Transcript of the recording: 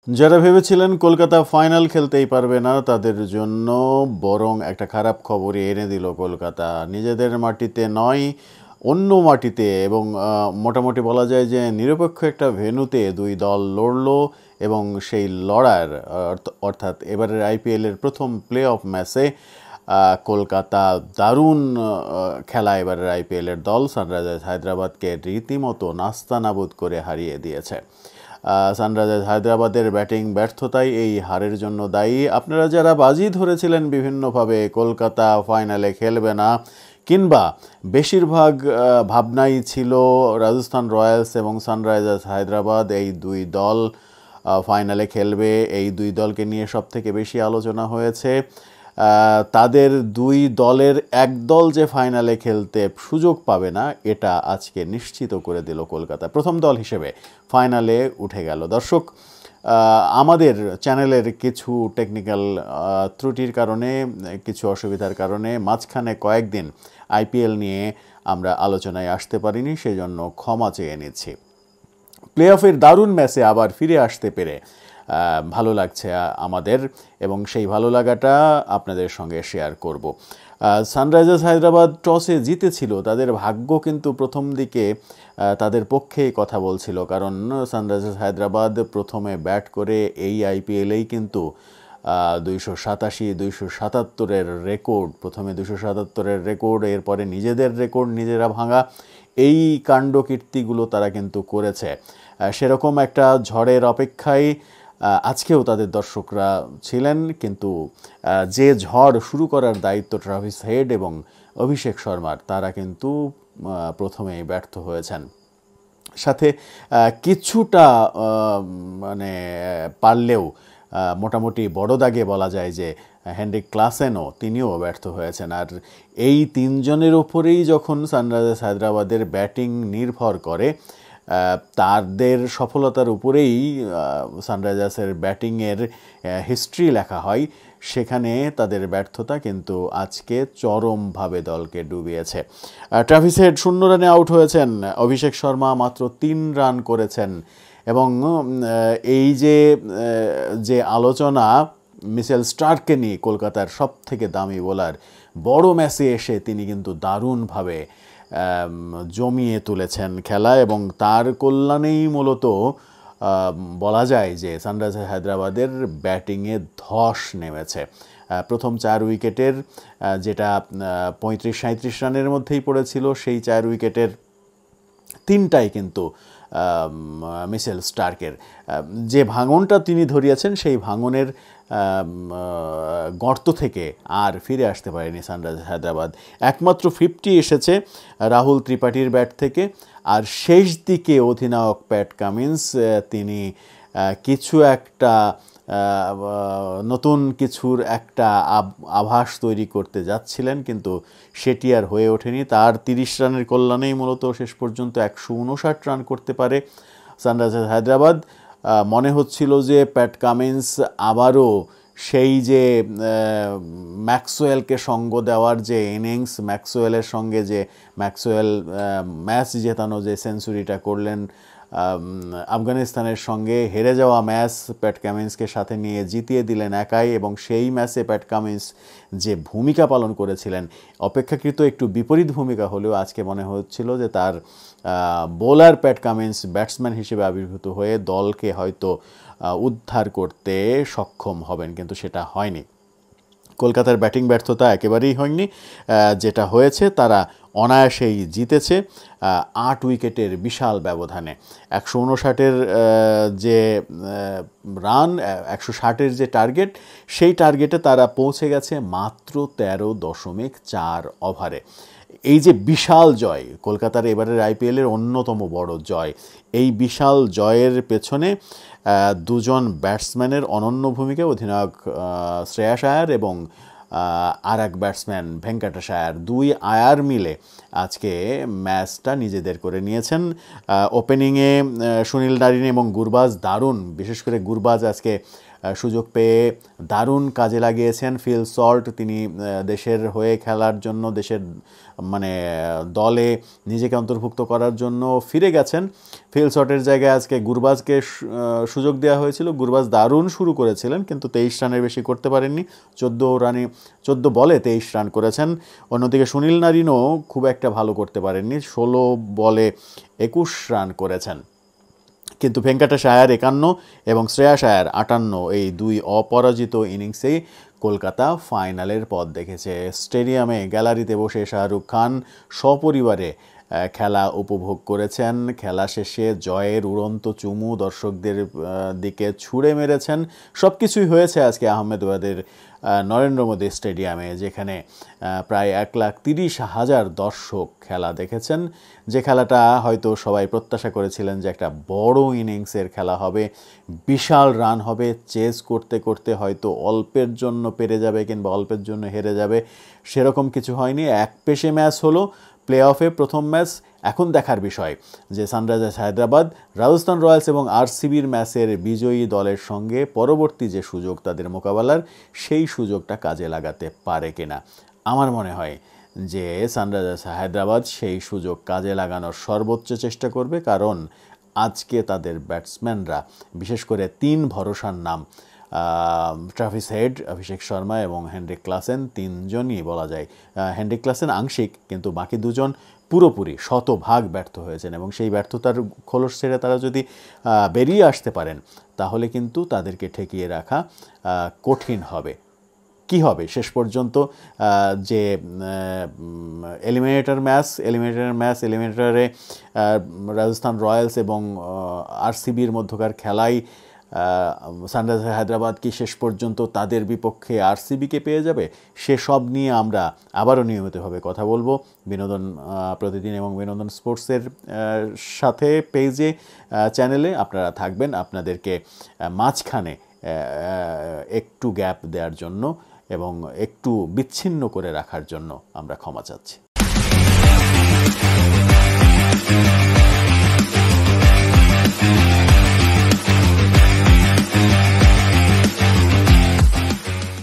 যারা ভেবেছিলেন কলকাতা ফাইনাল খেলতেই পারবে না তাদের জন্য বরং একটা খারাপ খবরই এনে দিল কলকাতা। নিজেদের মাটিতে নয়, অন্য মাটিতে এবং মোটামুটি বলা যায় যে নিরপেক্ষ একটা ভেন্যুতে দুই দল লড়ল এবং সেই লড়ার অর্থাৎ এবারের আইপিএলের প্রথম প্লে অফ ম্যাচে কলকাতা দারুণ খেলা এবারের আইপিএলের দল সানরাইজার্স হায়দ্রাবাদকে রীতিমতো নাস্তানাবুদ করে হারিয়ে দিয়েছে। সানরাইজার্স হায়দ্রাবাদের ব্যাটিং ব্যর্থতাই এই হারের জন্য দায়ী। আপনারা যারা বাজি ধরেছিলেন বিভিন্নভাবে কলকাতা ফাইনালে খেলবে না, কিংবা বেশিরভাগ ভাবনাই ছিল রাজস্থান রয়্যালস এবং সানরাইজার্স হায়দ্রাবাদ এই দুই দল ফাইনালে খেলবে, এই দুই দলকে নিয়ে সবথেকে বেশি আলোচনা হয়েছে। তাদের দুই দলের এক দল যে ফাইনালে খেলতে সুযোগ পাবে না এটা আজকে নিশ্চিত করে দিল কলকাতা। প্রথম দল হিসেবে ফাইনালে উঠে গেল। দর্শক, আমাদের চ্যানেলের কিছু টেকনিক্যাল ত্রুটির কারণে, কিছু অসুবিধার কারণে মাঝখানে কয়েকদিন আইপিএল নিয়ে আমরা আলোচনায় আসতে পারিনি, সেজন্য ক্ষমা চেয়ে নিচ্ছি। প্লে অফের দারুণ ম্যাচে আবার ফিরে আসতে পেরে ভালো লাগছে আমাদের, এবং সেই ভালো লাগাটা আপনাদের সঙ্গে শেয়ার করব। সানরাইজার্স হায়দ্রাবাদ টসে জিতেছিল, তাদের ভাগ্য কিন্তু প্রথম দিকে তাদের পক্ষেই কথা বলছিল, কারণ সানরাইজার্স হায়দ্রাবাদ প্রথমে ব্যাট করে এই আইপিএলেই কিন্তু 287-277-এর রেকর্ড, প্রথমে 277-এর রেকর্ড, এরপরে নিজেদের রেকর্ড নিজেরা ভাঙা, এই কাণ্ডকীর্তিগুলো তারা কিন্তু করেছে। সেরকম একটা ঝড়ের অপেক্ষায় আজকেও তাদের দর্শকরা ছিলেন, কিন্তু যে ঝড় শুরু করার দায়িত্ব ট্রাভিস হেড এবং অভিষেক শর্মার, তারা কিন্তু প্রথমেই ব্যর্থ হয়েছেন। সাথে কিছুটা মানে পারলেও মোটামুটি বড় দাগে বলা যায় যে হেনরিক ক্লাসেনও তিনিও ব্যর্থ হয়েছেন। আর এই তিনজনের ওপরেই যখন সানরাইজার্স হায়দ্রাবাদের ব্যাটিং নির্ভর করে, তাদের সফলতার উপরেই সানরাইজার্সের ব্যাটিংয়ের হিস্ট্রি লেখা হয়, সেখানে তাদের ব্যর্থতা কিন্তু আজকে চরমভাবে দলকে ডুবিয়েছে। ট্রাভিস হেড 0 রানে আউট হয়েছেন, অভিষেক শর্মা মাত্র 3 রান করেছেন, এবং এই যে আলোচনা মিচেল স্টার্ককে নিয়ে, কলকাতার সবথেকে দামি বোলার, বড় ম্যাচে এসে তিনি কিন্তু দারুণভাবে জমিয়ে তুলেছেন খেলা, এবং তার কল্যাণেই মূলত বলা যায় যে সানরাইজার্স হায়দ্রাবাদের ব্যাটিংয়ে ধস নেমেছে। প্রথম 4 উইকেটের যেটা 35-37 রানের মধ্যেই পড়েছিল, সেই 4 উইকেটের 3টাই কিন্তু মিচেল স্টার্কের। যে ভাঙনটা তিনি ধরিয়েছেন, সেই ভাঙনের গর্ত থেকে আর ফিরে আসতে পারেনি সানরাইজার্স হায়দ্রাবাদ। একমাত্র 50 এসেছে রাহুল ত্রিপাঠীর ব্যাট থেকে, আর শেষ দিকে অধিনায়ক প্যাট কামিন্স তিনি কিছু একটা নতুন কিছুর একটা আভাস তৈরি করতে যাচ্ছিলেন, কিন্তু সেটি আর হয়ে ওঠেনি। তার 30 রানের কল্যাণেই মূলত শেষ পর্যন্ত 159 রান করতে পারে সানরাইজার্স হায়দ্রাবাদ। মনে হচ্ছিল যে প্যাট কামিন্স আবারও সেই যে ম্যাক্সওয়েলকে সঙ্গ দেওয়ার যে ইনিংস, ম্যাক্সওয়েলের সঙ্গে যে ম্যাক্সওয়েল ম্যাচ জেতানো যে সেঞ্চুরিটা করলেন, আফগানিস্তানের সঙ্গে হেরে যাওয়া ম্যাচ প্যাট কামিন্সকে সাথে নিয়ে জিতিয়ে দিলেন একাই, এবং সেই ম্যাচে প্যাট কামিন্স যে ভূমিকা পালন করেছিলেন, অপেক্ষাকৃত একটু বিপরীত ভূমিকা হলেও আজকে মনে হচ্ছিল যে তার বোলার প্যাট কামিন্স ব্যাটসম্যান হিসেবে আবির্ভূত হয়ে দলকে হয়তো উদ্ধার করতে সক্ষম হবেন, কিন্তু সেটা হয়নি। কলকাতার ব্যাটিং ব্যর্থতা একেবারেই হয়নি, যেটা হয়েছে তারা অনায়াসেই জিতেছে 8 উইকেটের বিশাল ব্যবধানে। 159-এর যে রান, 160-এর যে টার্গেট, সেই টার্গেটে তারা পৌঁছে গেছে মাত্র 13.4 ওভারে। এই যে বিশাল জয়, কলকাতার এবারের আইপিএলের অন্যতম বড় জয়, এই বিশাল জয়ের পেছনে দুজন ব্যাটসম্যানের অনন্য ভূমিকা, অধিনায়ক শ্রেয়াস আয়ার এবং আর এক ব্যাটসম্যান ভেঙ্কটেশ আয়ার, 2 আয়ার মিলে আজকে ম্যাচটা নিজেদের করে নিয়েছেন। ওপেনিংয়ে সুনীল নারিন এবং গুরবাজ দারুণ, বিশেষ করে গুরবাজ আজকে সুযোগ পেয়ে দারুণ কাজে লাগিয়েছেন ফিল সল্ট। তিনি দেশের হয়ে খেলার জন্য, দেশের মানে দলে নিজেকে অন্তর্ভুক্ত করার জন্য ফিরে গেছেন। ফিল সল্টের জায়গায় আজকে গুরবাজকে সুযোগ দেওয়া হয়েছিল। গুরবাজ দারুণ শুরু করেছিলেন, কিন্তু 23 রানের বেশি করতে পারেননি। 14 বলে 23 রান করেছেন। অন্যদিকে সুনীল নারিনও খুব একটা ভালো করতে পারেননি, 16 বলে 21 রান করেছেন। কিন্তু ভেঙ্কাটেশ আয়ার 51 এবং শ্রেয়াস আয়ার 58, এই দুই অপরাজিত ইনিংসেই কলকাতা ফাইনালের পথ দেখেছে। স্টেডিয়ামে গ্যালারিতে বসে শাহরুখ খান সপরিবারে খেলা উপভোগ করেছেন। খেলা শেষে জয়ের উড়ন্ত চুমু দর্শকদের দিকে ছুঁড়ে মেরেছেন। সব কিছুই হয়েছে আজকে আহমেদাবাদের নরেন্দ্র মোদী স্টেডিয়ামে, যেখানে প্রায় 1,30,000 দর্শক খেলা দেখেছেন। যে খেলাটা হয়তো সবাই প্রত্যাশা করেছিলেন যে একটা বড় ইনিংসের খেলা হবে, বিশাল রান হবে, চেজ করতে করতে হয়তো অল্পের জন্য পেরে যাবে কিংবা অল্পের জন্য হেরে যাবে, সেরকম কিছু হয়নি। এক পেশে ম্যাচ হলো, প্লে অফে প্রথম ম্যাচ। এখন দেখার বিষয় যে সানরাইজার্স হায়দ্রাবাদ রাজস্থান রয়্যালস এবং আরসিবির ম্যাচের বিজয়ী দলের সঙ্গে পরবর্তী যে সুযোগ তাদের মোকাবেলার, সেই সুযোগটা কাজে লাগাতে পারে কিনা। আমার মনে হয় যে সানরাইজার্স হায়দ্রাবাদ সেই সুযোগ কাজে লাগানোর সর্বোচ্চ চেষ্টা করবে, কারণ আজকে তাদের ব্যাটসম্যানরা, বিশেষ করে 3 ভরসার নাম ট্রাভিস হেড, অভিষেক শর্মা এবং হেনরিক ক্লাসেন, 3 জনই বলা যায়। হেনরিক ক্লাসেন আংশিক, কিন্তু বাকি 2 জন পুরোপুরি শতভাগ ব্যর্থ হয়েছেন, এবং সেই ব্যর্থতার খোলস ছেড়ে তারা যদি বেরিয়ে আসতে পারেন, তাহলে কিন্তু তাদেরকে ঠেকিয়ে রাখা কঠিন হবে। কি হবে শেষ পর্যন্ত যে এলিমিনেটরে রাজস্থান রয়্যালস এবং আরসিবির মধ্যকার খেলায় সানরাইজার্স হায়দ্রাবাদ কি শেষ পর্যন্ত তাদের বিপক্ষে আরসিবিকে পেয়ে যাবে? সেসব নিয়ে আমরা আবারও নিয়মিতভাবে কথা বলবো বিনোদন প্রতিদিন এবং বিনোদন স্পোর্টসের সাথে পেজে, চ্যানেলে আপনারা থাকবেন। আপনাদেরকে মাঝখানে একটু গ্যাপ দেওয়ার জন্য এবং একটু বিচ্ছিন্ন করে রাখার জন্য আমরা ক্ষমা চাচ্ছি।